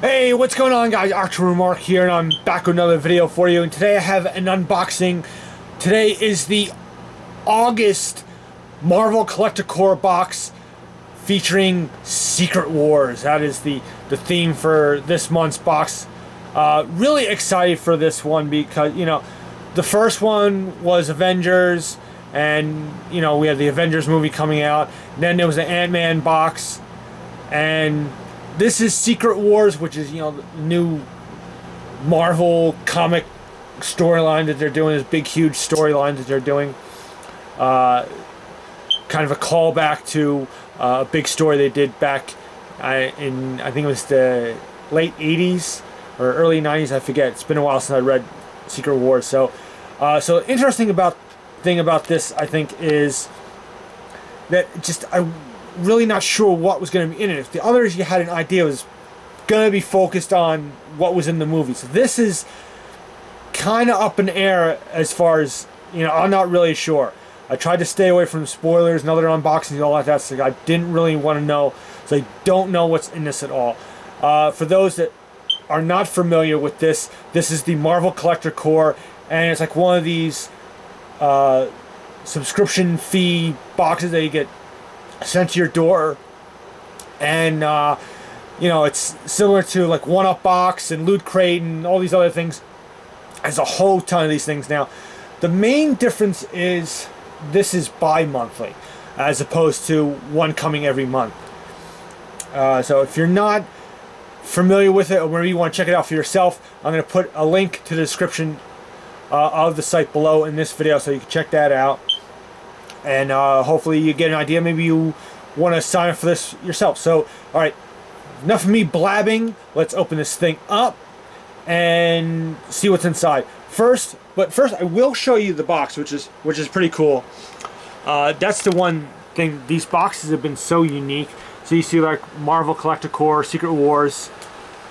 Hey, what's going on, guys? Archer Remark here, and I'm back with another video for you. And today I have an unboxing. Today is the August Marvel Collector Core box featuring Secret Wars. That is the theme for this month's box. Really excited for this one because, the first one was Avengers, and, we had the Avengers movie coming out. Then there was the Ant-Man box, and this is Secret Wars, which is, the new Marvel comic storyline that they're doing, this big, huge storyline that they're doing. Kind of a callback to a big story they did back in, I think it was the late 80s or early 90s, I forget. It's been a while since I read Secret Wars. So interesting thing about this, I think, is that I'm really not sure what was going to be in it. If the others you had an idea was going to be focused on what was in the movie. So this is kind of up in the air as far as, I'm not really sure. I tried to stay away from spoilers and other unboxings and all like that, so I didn't really want to know. So I don't know what's in this at all. For those that are not familiar with this is the Marvel Collector Core, and it's like one of these subscription fee boxes that you get sent to your door, and it's similar to like One Up Box and Loot Crate and all these other things. There's a whole ton of these things now. The main difference is this is bi-monthly as opposed to one coming every month. So if you're not familiar with it, or maybe you want to check it out for yourself, I'm going to put a link to the description of the site below in this video, so you can check that out. And hopefully you get an idea. Maybe you want to sign up for this yourself. So, all right, enough of me blabbing. Let's open this thing up and see what's inside. First, I will show you the box, which is pretty cool. That's the one thing. These boxes have been so unique. So you see like Marvel Collector Core, Secret Wars,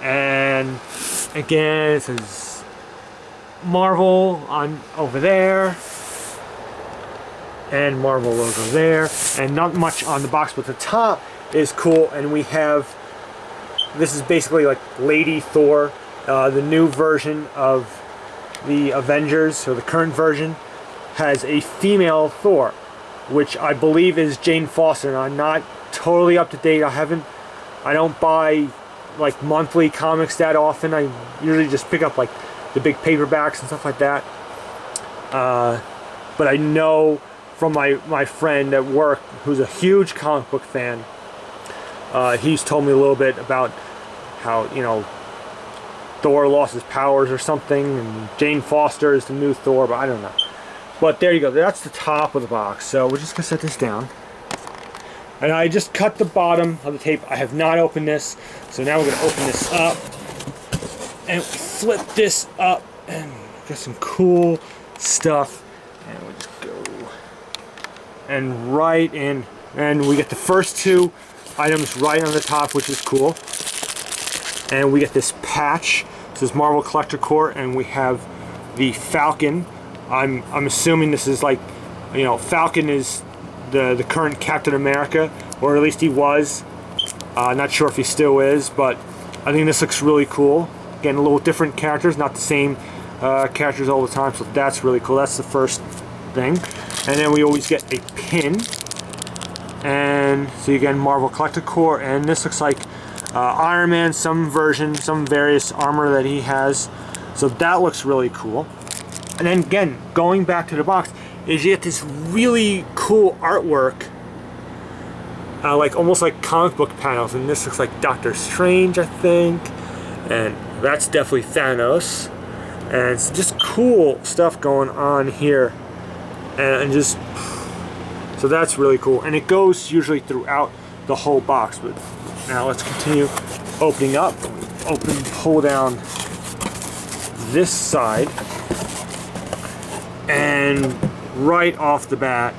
and again it says Marvel on over there, and Marvel logo there, and not much on the box, but the top is cool. And we have, this is basically like Lady Thor, the new version of the Avengers, so the current version has a female Thor, which I believe is Jane Foster. And I'm not totally up to date. I don't buy like monthly comics that often. I usually just pick up like the big paperbacks and stuff like that. But I know from my friend at work, who's a huge comic book fan, he's told me a little bit about how, Thor lost his powers or something, and Jane Foster is the new Thor, but I don't know. But there you go, that's the top of the box. So we're just gonna set this down. And I just cut the bottom of the tape. I have not opened this, so now we're gonna open this up and flip this up, and get some cool stuff. And we'll just go and right in, and we get the first two items right on the top, which is cool. And we get this patch. This is Marvel Collector Core, and we have the Falcon. I'm assuming this is like, Falcon is the current Captain America, or at least he was. Not sure if he still is, but I think this looks really cool. Again, a little different characters, not the same characters all the time, so that's really cool. That's the first thing. And then we always get a pin. And so again, Marvel Collector Core, and this looks like Iron Man, some various armor that he has. So that looks really cool. And then again, going back to the box, is you get this really cool artwork, like almost like comic book panels. And this looks like Doctor Strange, I think, and that's definitely Thanos. And it's just cool stuff going on here, and just, so that's really cool. And it goes usually throughout the whole box. But now let's continue opening up. Pull down this side, and right off the bat,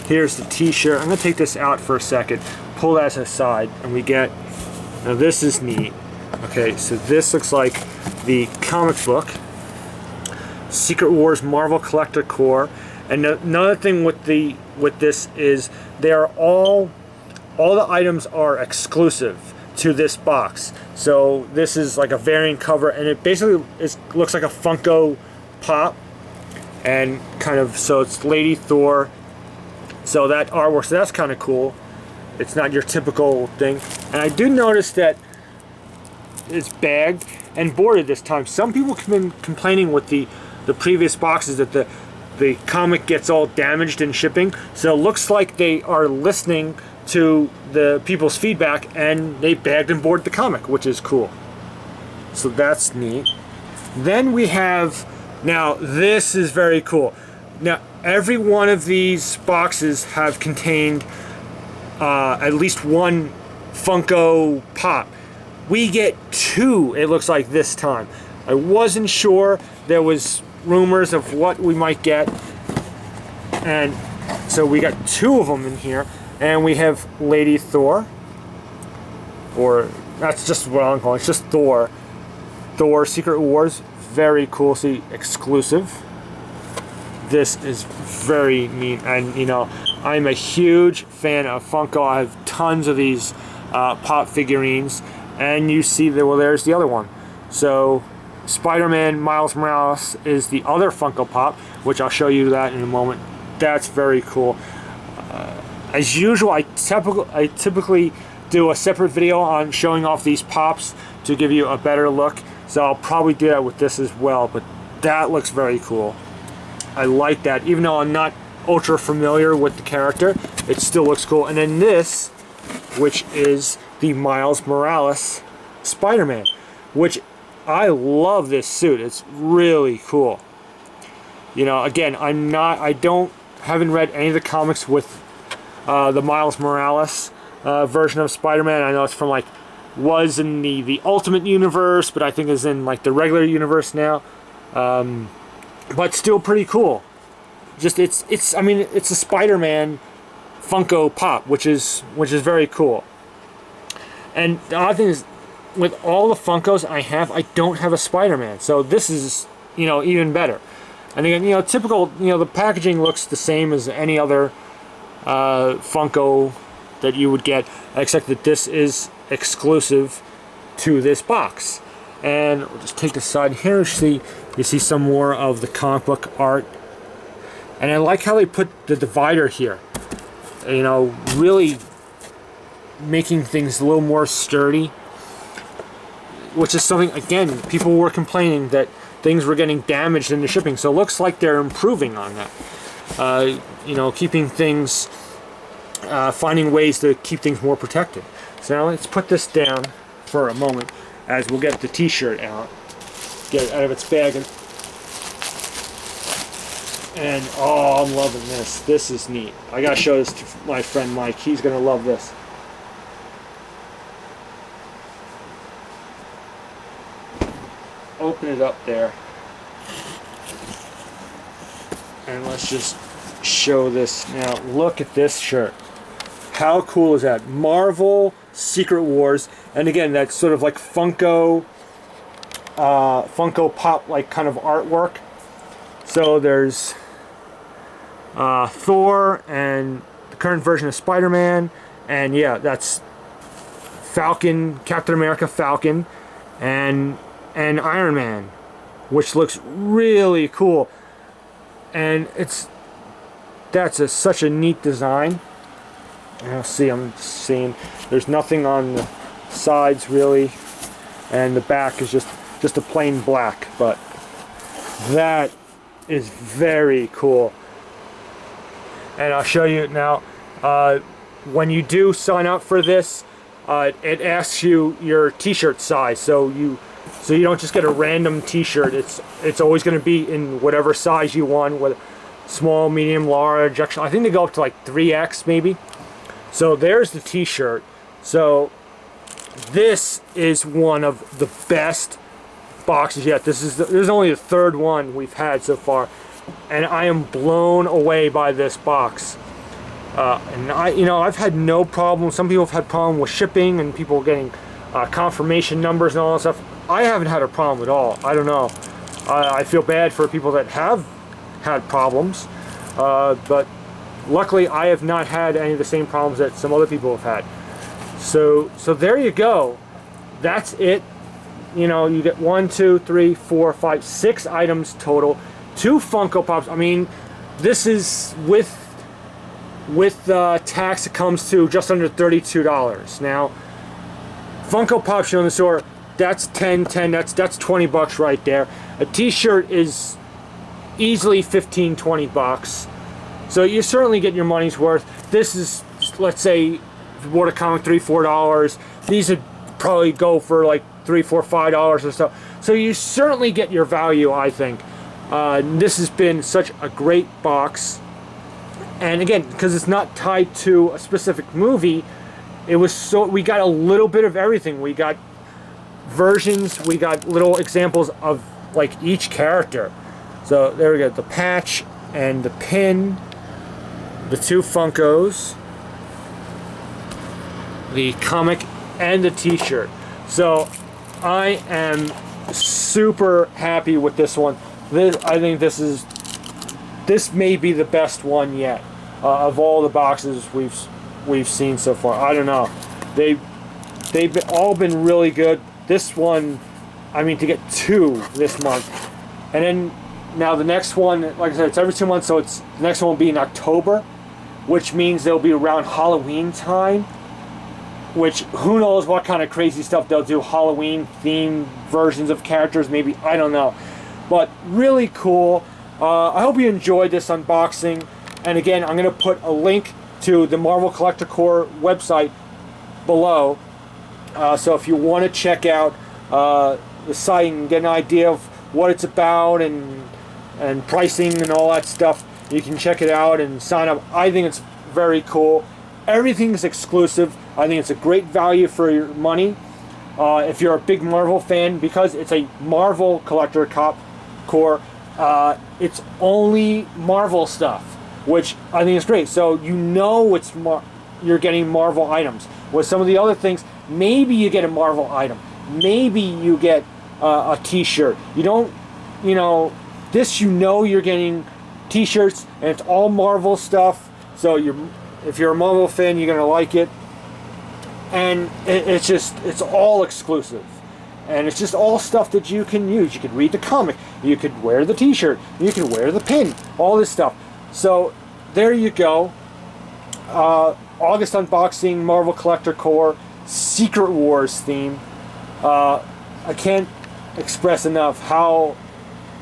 here's the t-shirt. I'm gonna take this out for a second, pull that aside, and we get, now this is neat. Okay, so this looks like the comic book, Secret Wars Marvel Collector Core. And another thing with this is they are all the items are exclusive. to this box. So this is like a variant cover, and it basically looks like a Funko Pop, and kind of, so it's Lady Thor. So that artwork, so that's kind of cool. It's not your typical thing. And I do notice that it's bagged and boarded this time. Some people have been complaining with the previous boxes that the comic gets all damaged in shipping. So it looks like they are listening to the people's feedback, and they bagged and boarded the comic, which is cool. So that's neat. Then we have, now this is very cool. Now every one of these boxes have contained at least one Funko Pop. We get two, it looks like, this time. I wasn't sure. There was rumors of what we might get, and so we got two of them in here. And we have Lady Thor, or that's just what I'm calling it, it's just Thor. Thor Secret Wars, very cool. See, exclusive. This is very neat, and you know, I'm a huge fan of Funko. I have tons of these pop figurines, and you see that, well, there's the other one. So Spider-Man Miles Morales is the other Funko Pop, which I'll show you that in a moment. That's very cool. As usual, I typically do a separate video on showing off these pops to give you a better look. So I'll probably do that with this as well, but that looks very cool. I like that. Even though I'm not ultra familiar with the character, it still looks cool. And then this, which is the Miles Morales Spider-Man, which I love this suit. It's really cool. You know, again, haven't read any of the comics with the Miles Morales version of Spider-Man. I know it's from was in the Ultimate Universe, but I think is in like the regular universe now. But still pretty cool. Just I mean, it's a Spider-Man Funko Pop, which is very cool. And the odd thing is, with all the Funkos I have, I don't have a Spider-Man. So this is, you know, even better. And again, you know, typical, you know, the packaging looks the same as any other Funko that you would get, except that this is exclusive to this box. And we'll just take the side here. You see some more of the comic book art, and I like how they put the divider here. You know, really making things a little more sturdy, which is something, again, people were complaining that things were getting damaged in the shipping. So it looks like they're improving on that. You know, keeping things, finding ways to keep things more protected. So now let's put this down for a moment as we'll get the t-shirt out, get it out of its bag, and oh, I'm loving this. This is neat. I gotta show this to my friend Mike. He's gonna love this. Open it up there. And let's just show this now. Look at this shirt. How cool is that? Marvel Secret Wars, and again, that's sort of like Funko Pop like kind of artwork. So there's Thor and the current version of Spider-Man, and yeah, that's Falcon, Captain America Falcon, and Iron Man, which looks really cool. And that's such a neat design. I'm seeing there's nothing on the sides really, and the back is just a plain black, but that is very cool. And I'll show you now, when you do sign up for this, it asks you your t-shirt size, so you don't just get a random t-shirt. It's always going to be in whatever size you want, whether small, medium, large. Actually, I think they go up to like 3X maybe. So there's the t-shirt. So this is one of the best boxes yet. This is only the third one we've had so far, and I am blown away by this box. And I've had no problem. Some people have had problem with shipping and people getting confirmation numbers and all that stuff. I haven't had a problem at all. I don't know. I feel bad for people that have had problems, but luckily I have not had any of the same problems that some other people have had. So there you go. That's it. You know, you get 1, 2, 3, 4, 5, 6 items total. 2 Funko Pops. I mean, this is with tax, it comes to just under $32. Now, Funko Pops in the store, that's 10, that's 20 bucks right there. A t-shirt is easily 15, 20 bucks. So you certainly get your money's worth. This is, let's say, if you bought a comic $3, $4, these would probably go for like $3, $4, $5 or so. So you certainly get your value, I think. This has been such a great box. And again, because it's not tied to a specific movie, it was so, we got a little bit of everything. We got versions, we got little examples of like each character. So there we go, the patch and the pin, the 2 Funkos, the comic, and the t-shirt. So I am super happy with this one. I think this may be the best one yet of all the boxes we've seen so far. I don't know. They've all been really good. This one, I mean, to get 2 this month, and then now the next one, like I said, it's every 2 months, so the next one will be in October, which means they'll be around Halloween time. Which, who knows what kind of crazy stuff they'll do, Halloween themed versions of characters, maybe, I don't know. But really cool. I hope you enjoyed this unboxing. And again, I'm going to put a link to the Marvel Collector Corps website below. So if you want to check out the site and get an idea of what it's about and pricing and all that stuff, you can check it out and sign up. I think it's very cool. Everything's exclusive. I think it's a great value for your money. If you're a big Marvel fan, because it's a Marvel Collector Corps, it's only Marvel stuff, which I think is great. So you know you're getting Marvel items. With some of the other things, maybe you get a Marvel item. Maybe you get a t-shirt. You don't, you know, this you know you're getting t-shirts, and it's all Marvel stuff. So if you're a Marvel fan, you're going to like it. And it's all exclusive. And it's just all stuff that you can use. You could read the comic. You could wear the t-shirt. You could wear the pin. All this stuff. So there you go. August unboxing, Marvel Collector Corps, Secret Wars theme. I can't express enough how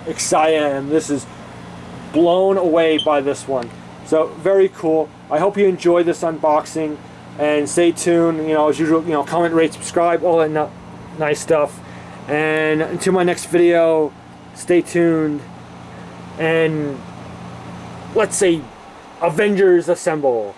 excited I am. This is blown away by this one. So very cool. I hope you enjoyed this unboxing. And stay tuned, you know, as usual, you know, comment, rate, subscribe, all that nice stuff. And until my next video, stay tuned. And let's say Avengers Assemble.